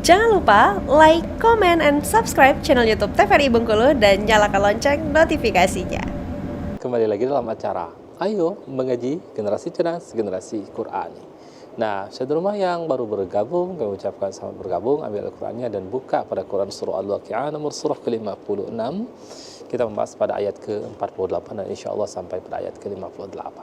Jangan lupa like, comment, and subscribe channel YouTube TVRI Bengkulu dan nyalakan lonceng notifikasinya. Kembali lagi dalam acara Ayo Mengaji Generasi Cerdas Generasi Qur'ani. Nah, saudara rumah yang baru bergabung, kami ucapkan selamat bergabung, ambil Al-Qur'annya dan buka pada Quran surah Al-Waqi'ah nomor surah ke-56. Kita membahas pada ayat ke-48 dan insya-Allah sampai pada ayat ke-58.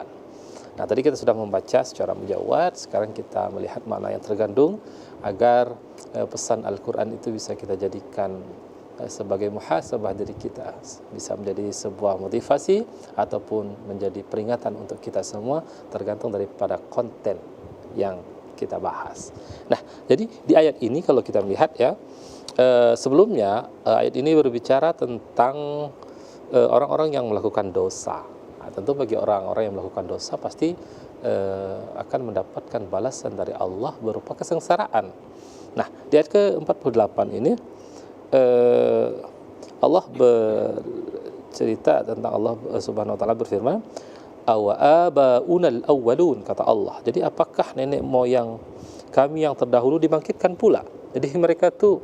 Nah, tadi kita sudah membaca secara mujawad, sekarang kita melihat makna yang tergandung agar pesan Al-Quran itu bisa kita jadikan sebagai muhasabah diri kita, bisa menjadi sebuah motivasi ataupun menjadi peringatan untuk kita semua, tergantung daripada konten yang kita bahas. Nah, jadi di ayat ini kalau kita melihat ya, sebelumnya ayat ini berbicara tentang orang-orang yang melakukan dosa. Nah, tentu bagi orang-orang yang melakukan dosa pasti akan mendapatkan balasan dari Allah berupa kesengsaraan. Nah, di ayat ke-48 ini Allah bercerita tentang Allah Subhanahu wa taala berfirman, "Awa abaunal awwalun," kata Allah. Jadi apakah nenek moyang kami yang terdahulu dibangkitkan pula? Jadi mereka tuh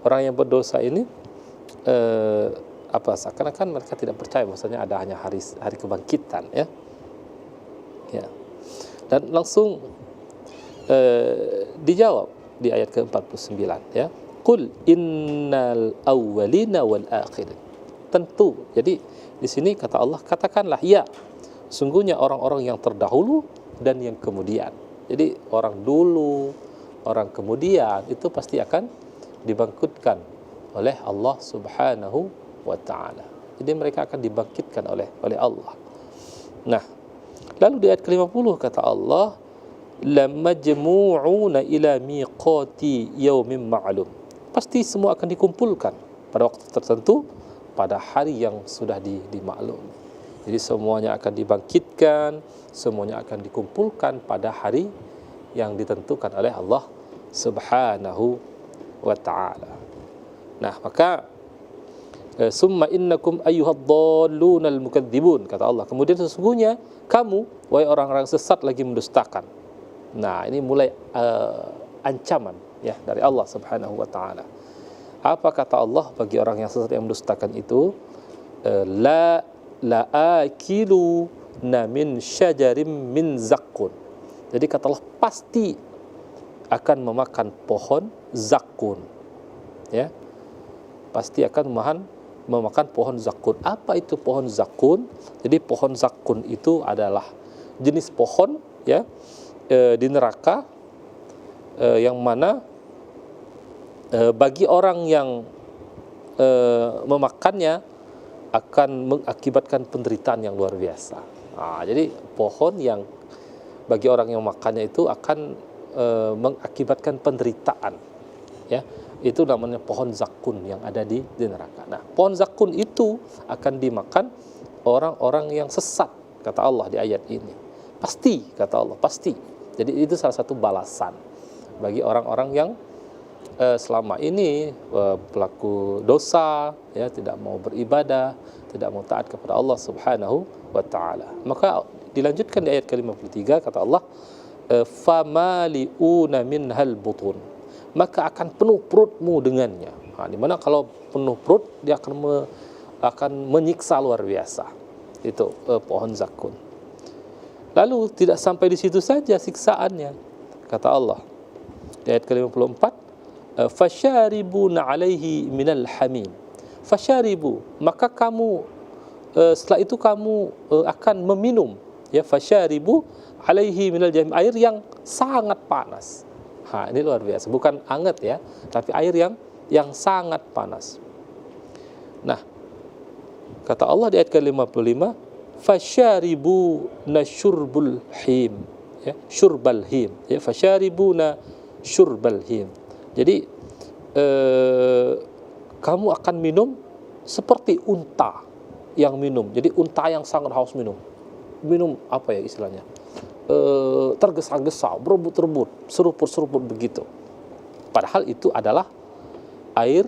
orang yang berdosa ini seakan-akan mereka tidak percaya bahwasanya ada hanya hari kebangkitan ya. Ya. Dan langsung dijawab di ayat ke-49 ya. Qul innal awwalina wal akhirin. Tentu. Jadi di sini kata Allah, katakanlah ya, sungguhnya orang-orang yang terdahulu dan yang kemudian. Jadi orang dulu, orang kemudian itu pasti akan dibangkitkan oleh Allah Subhanahu wa taala. Jadi mereka akan dibangkitkan oleh Allah. Nah, lalu di ayat ke-50 kata Allah, lamajmu'una ila miqati yaumin ma'lum. Pasti semua akan dikumpulkan pada waktu tertentu, pada hari yang sudah dimaklumi. Jadi semuanya akan dibangkitkan, semuanya akan dikumpulkan pada hari yang ditentukan oleh Allah Subhanahu wa taala. Nah, maka summa innakum ayyuhad-dhallunal mukadzibun, kata Allah. Kemudian sesungguhnya kamu, wahai orang-orang sesat, lagi mendustakan. Nah, ini mulai ancaman ya dari Allah Subhanahu wa taala. Apa kata Allah bagi orang yang sesat yang mendustakan itu? La akiluna min syajarim min zaqqun. Jadi kata Allah pasti akan memakan pohon zakun. Ya. Pasti akan memakan pohon zakun. Apa itu pohon zakun? Jadi pohon zakun itu adalah jenis pohon ya di neraka yang mana bagi orang yang memakannya akan mengakibatkan penderitaan yang luar biasa. Nah, jadi pohon yang bagi orang yang memakannya itu akan mengakibatkan penderitaan ya. Itu namanya pohon zakun yang ada di neraka. Nah, pohon zakun itu akan dimakan orang-orang yang sesat, kata Allah di ayat ini. Pasti, kata Allah, pasti. Jadi itu salah satu balasan bagi orang-orang yang selama ini pelaku dosa, ya, tidak mau beribadah, tidak mau taat kepada Allah Subhanahu wa taala. Maka dilanjutkan di ayat ke-53 kata Allah, famaliuna minhal butun. Maka akan penuh perutmu dengannya. Nah, di mana kalau penuh perut dia akan menyiksa luar biasa. Itu pohon zakun. Lalu tidak sampai di situ saja siksaannya. Kata Allah di ayat ke-54, fasyaribuna alaihi minal hamim. Fasyaribu, maka kamu setelah itu kamu akan meminum ya, fasyaribu alaihi minal jamim, air yang sangat panas. Ha, ini luar biasa, bukan hangat ya, tapi air yang sangat panas. Nah, kata Allah di ayat ke-55, fasyaribu nasyurbul him ya, syurbal him ya, fasyaribuna syurbal him. Jadi kamu akan minum seperti unta yang minum. Jadi unta yang sangat haus minum apa ya istilahnya, tergesa-gesa, berebut-rebut, seruput-seruput begitu. Padahal itu adalah air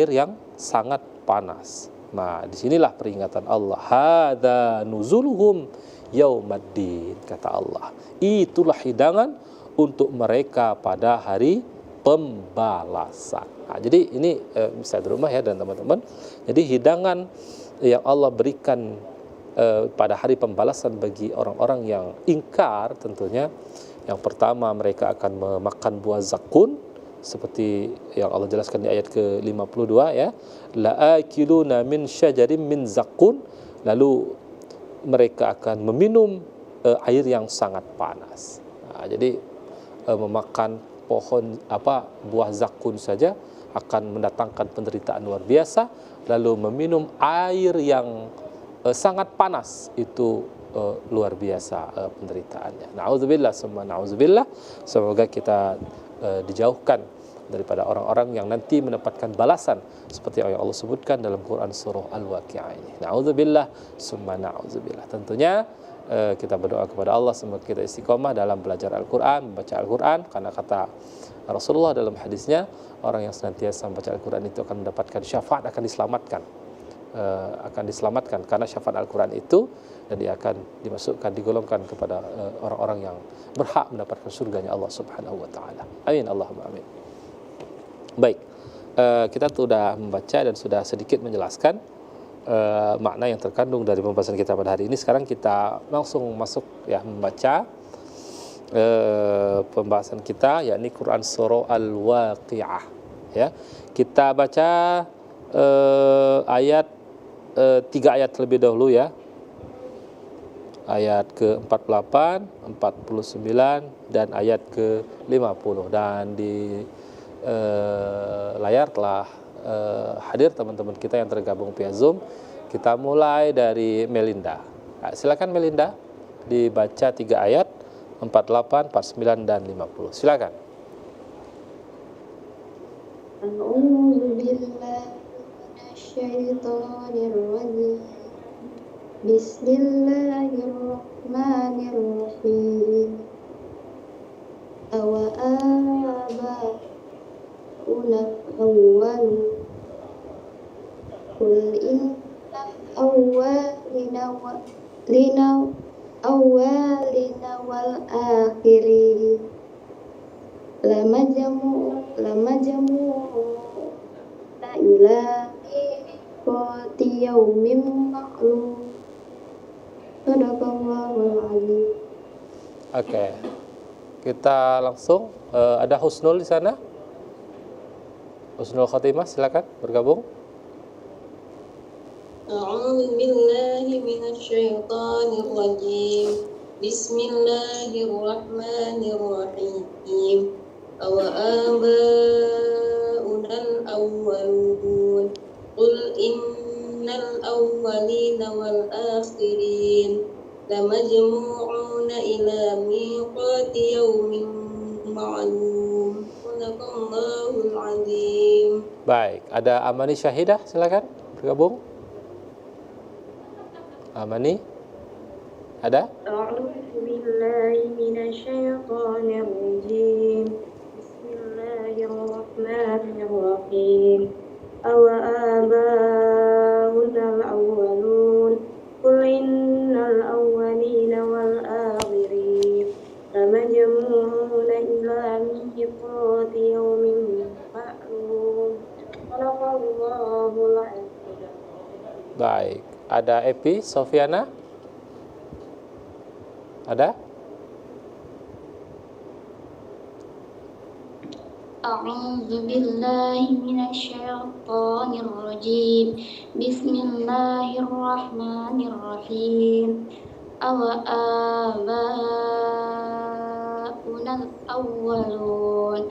yang sangat panas. Nah, disinilah peringatan Allah. Hadza nuzuluhum yaumaddin, kata Allah. Itulah hidangan untuk mereka pada hari pembalasan. Nah, jadi ini bisa di rumah ya dan teman-teman. Jadi hidangan yang Allah berikan pada hari pembalasan bagi orang-orang yang ingkar tentunya, yang pertama mereka akan memakan buah zakun seperti yang Allah jelaskan di ayat ke-52 ya, la'akiluna min syajarin min zakun, lalu mereka akan meminum air yang sangat panas. Nah, jadi memakan pohon buah zakun saja akan mendatangkan penderitaan luar biasa, lalu meminum air yang sangat panas itu luar biasa penderitaannya. Na'udzubillah, semua na'udzubillah. Semoga kita dijauhkan daripada orang-orang yang nanti mendapatkan balasan seperti yang Allah sebutkan dalam Quran surah Al-Waqi'ah ini. Na'udzubillah, semua na'udzubillah. Tentunya kita berdoa kepada Allah semoga kita istiqomah dalam belajar Al-Quran, membaca Al-Quran, karena kata Rasulullah dalam hadisnya, orang yang senantiasa membaca Al-Quran itu akan mendapatkan syafaat, akan diselamatkan karena syafaat Al-Quran itu, dan dia akan digolongkan kepada orang-orang yang berhak mendapatkan surganya Allah Subhanahu wa taala. Amin, Allahumma amin. Baik, kita sudah membaca dan sudah sedikit menjelaskan makna yang terkandung dari pembahasan kita pada hari ini. Sekarang kita langsung masuk ya membaca pembahasan kita, yakni Quran surah Al-Waqi'ah ya. Kita baca ayat 3 ayat terlebih dahulu ya. Ayat ke-48, 49 dan ayat ke-50, dan di layar telah hadir teman-teman kita yang tergabung via Zoom. Kita mulai dari Melinda. Nah, silakan Melinda dibaca 3 ayat 48, 49 dan 50. Silakan. Bismillahirrahmanirrahim. Awa'aba'una awwalu Qul innal awwalina wal akhirin lamajmu'una ila miqati yaumin ma'lum. Sadaqallahul azim. Oke. Kita langsung ada Husnul di sana. Husnul Khotimah, silakan bergabung. A'udzu billahi minasy syaithanir rajim. Bismillahirrahmanirrahim. Awa aba'unal awwalun. Qul innal awwalina wal akhirin lamajmu'una ila miqati yaumin ma'lum. Sadaqallahul azim. Baik, ada Amani Syahidah, silakan bergabung. Amani, ada? A'udzu billahi minasy syaithanir rajim. Bismillahirrahmanirrahim. Awa aba'unal awwalun. Qul innal awwalina wal akhirin lamajmu'una ila miqati yaumin ma'lum. Sadaqallahul azim. Baik, ada Epi Sofiana? Ada? A'udzu billahi minasy syaithanir rajim. Bismillahirrahmanirrahim. Awa aba'unal awwalun.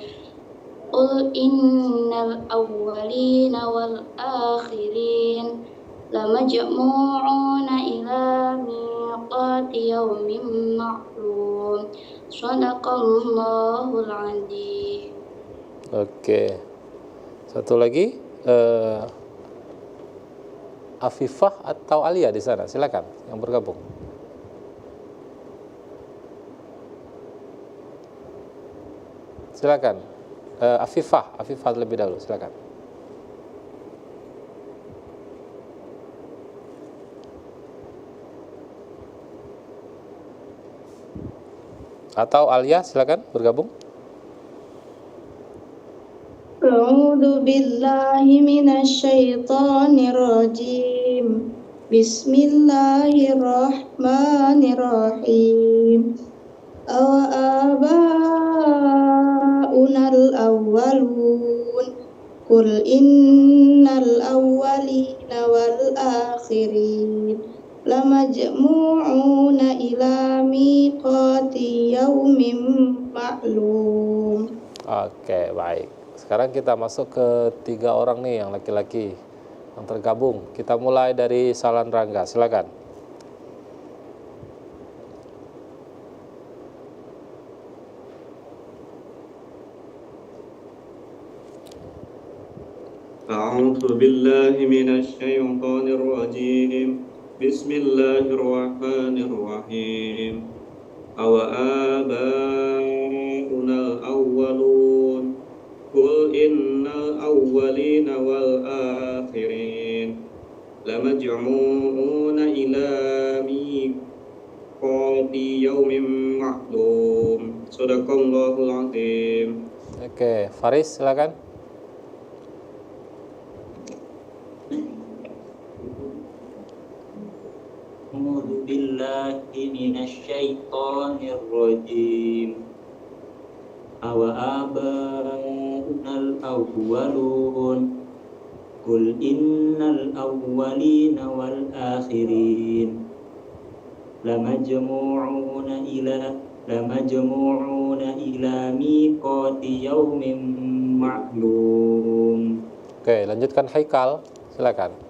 Qul innal awwalina wal akhirin lamajmu'una ila miqati yaumin ma'lum. Shadaqallahul azim. Oke. Satu lagi, Afifah atau Alia di sana, silakan yang bergabung. Silakan. Afifah terlebih dahulu, silakan. Atau Alia, silakan bergabung. A'udzu billahi minasyaitonir rajim. Bismillahirrahmanirrahim. Aba'unal awwalun. Qul innal awwalina wal akhirin lamajmu'una ila miqati yaumin ma'lum. Oke, baik. Sekarang kita masuk ke 3 orang nih yang laki-laki yang tergabung. Kita mulai dari Salan Rangga, silakan. أعوذ بالله من الشيطان الرجيم بسم الله الرحمن الرحيم أوآباؤنا الأولون قل إن الأولين والآخرين لمجموعون إلى ميقات يوم معلوم صدق الله العظيم. Oke, Faris silakan. أعوذ بالله من الشيطان الرجيم أوآباؤنا الأولون قل إن الأولين والآخرين لمجموعون إلى ميقات يوم معلوم. Oke, lanjutkan Haikal, silakan.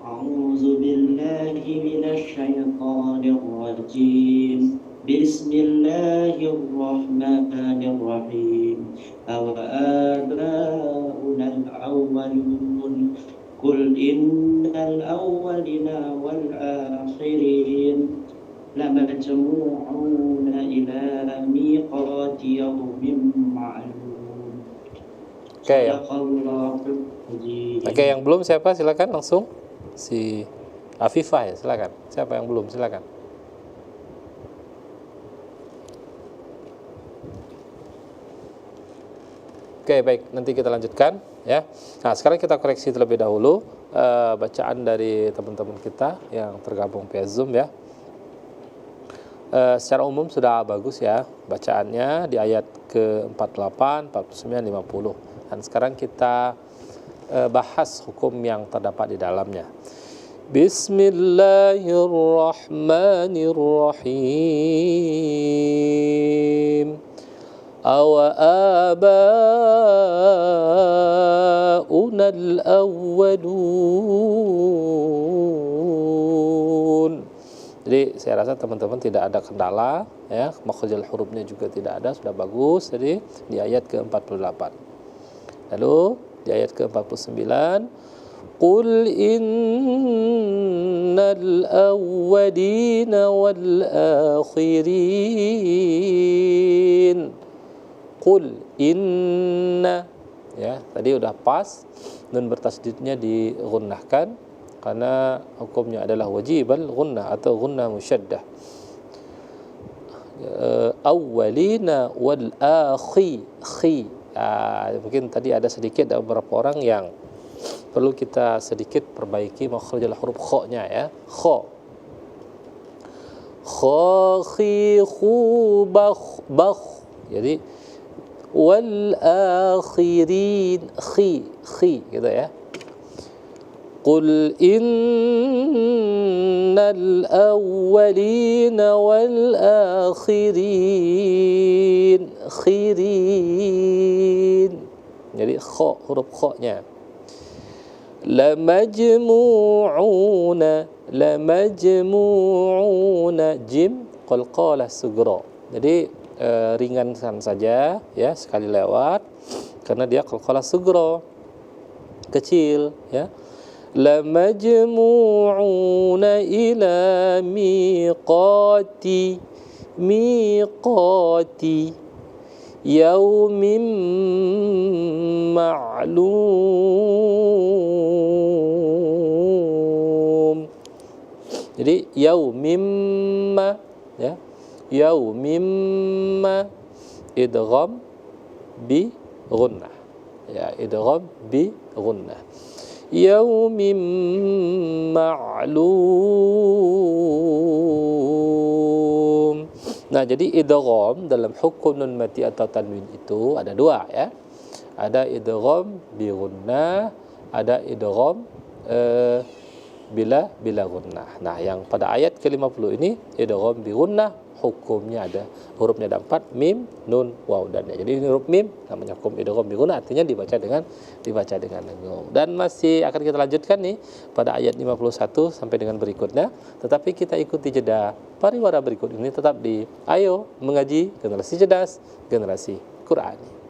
أعوذ بالله من الشيطان الرجيم بسم الله الرحمن الرحيم أوآباؤنا الأولون قل إن الأولين والآخرين لمجموعون إلى ميقات يوم معلوم. صدق الله العظيم. Oke, yang belum siapa? Silakan langsung. Si Afifah ya, silakan. Siapa yang belum? Silakan. Oke, baik. Nanti kita lanjutkan ya. Nah, sekarang kita koreksi terlebih dahulu bacaan dari teman-teman kita yang tergabung via Zoom ya. Secara umum sudah bagus ya bacaannya di ayat ke-48, 49, 50. Dan sekarang kita bahas hukum yang terdapat di dalamnya. Bismillahirrahmanirrahim. Awa'aba'una al-awwalun. Jadi saya rasa teman-teman tidak ada kendala ya, makhrajul hurufnya juga tidak ada, sudah bagus. Jadi di ayat ke-48. Lalu di ayat ke-49, Qul innal awwalina wal akhirin. Qul inna, ya tadi udah pas, nun bertasdidnya digunnahkan karena hukumnya adalah wajibal gunnah atau gunnah musyaddah. Awwalina wal akhi. Mungkin tadi ada sedikit beberapa orang yang perlu kita sedikit perbaiki makhrajul huruf kha-nya ya. Kha. Kha, khi, khu, bakh. Jadi wal akhirin, khi gitu ya. Qul innal awwalina wal akhirin, khirin. Jadi kha, huruf kha-nya. Lamajmu'una, jim qalqalah sugra. Jadi ringankan saja ya, sekali lewat karena dia qalqalah sugra, kecil ya. Lamajmu'una ila miqati yaumin ma'lum. Jadi yaumim ya, yaumim ma, idgham bi gunnah. Ya, idgham bi gunnah. Yaumim ma'lum. Nah, jadi idgham dalam hukum nun mati atau tanwin itu ada dua ya. Ada idgham bi gunnah, ada idgham bila gunnah. Nah, yang pada ayat ke-50 ini idgham bi gunnah, hukumnya ada hurufnya ada 4, mim, nun, waw dan ya. Jadi ini huruf mim namanya hukum idgham bi gunnah, artinya dibaca dengan lengung. Dan masih akan kita lanjutkan nih pada ayat 51 sampai dengan berikutnya. Tetapi kita ikuti jeda pariwara berikut ini tetap di Ayo Mengaji Generasi Cerdas, Generasi Qur'ani.